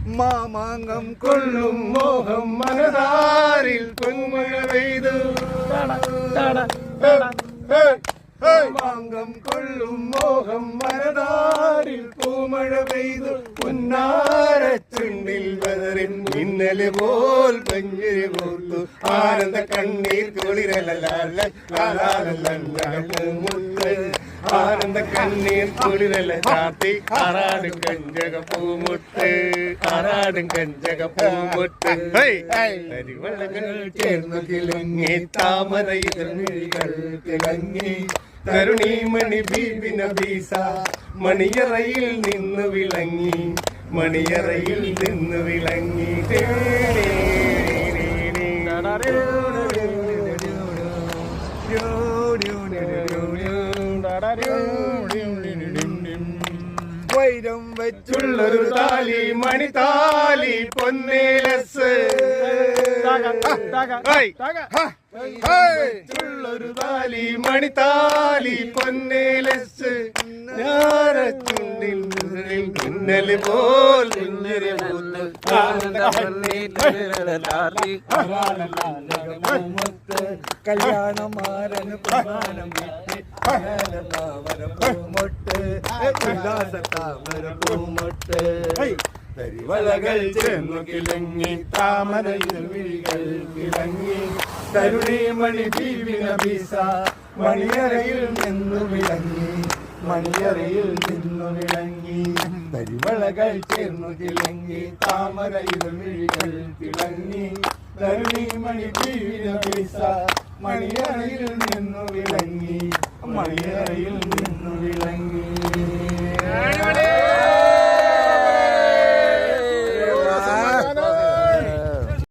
മാമാങ്കം കൊള്ളും മോഹം മനതാരിൽ പൊന്മഴ പെയ്തു. മാമാങ്കം കൊള്ളും മോഹം മനതാരിൽ പൂമഴ പെയ്തു. പൊന്നാരച്ചുണ്ടിൽ ബദറിൻ മിന്നല് പോൽ പഞ്ചരി പോർത്തു. ആനന്ദ കണ്ണീർ കുളിരലല്ല പൂമുട്ട്. ആനന്ദ കണ്ണീർ കുളിരല ചാത്തി ആറാടും കഞ്ചക പൂമുട്ട്. ആറാടും കഞ്ചക പൂമുട്ട്. കരിവളകൾ ചേർന്നു കിളങ്ങി താമരയിതൾ മിഴികൾ തിളങ്ങി. തരുണീമണി ബീബിന ബീസ മണിയറയിൽ നിന്ന് വിളങ്ങി. മണിയറയിൽ നിന്ന് വിളങ്ങി. വൈരം വെച്ചുള്ളൊരു താലി മണിതാലി പൊന്നേലസ്. വെച്ചുള്ളൊരു താലി മണിതാലി പൊന്നേലസ്. ഞാരച്ചുണ്ടിൽ മിന്നല് പോൽ മിന്നല് പൂത്ത്. കല്യാണമാരന് പ്രധാനം പൂമൊട്ട്. ഉല്ലാസത്താമര പൂമൊട്ട്. കരിവളകൾ ചേർന്നു കിളങ്ങി താമരയിൽ വിഴികൾ കിളങ്ങി. തരുണീമണി ബീവിന ബീസ മണിയറയിൽ നിന്നു വിളങ്ങി. മണിയറയിൽ നിന്നു വിളങ്ങി. കരിവളകൾ ചേർന്നു കിളങ്ങി താമരയിൽ വിഴികൾ കിളങ്ങി. തരുണീമണി ബീവിന ബീസ മണിയറയിൽ നിന്നു വിളങ്ങി. മണിയറയിൽ നിന്നു വിളങ്ങി.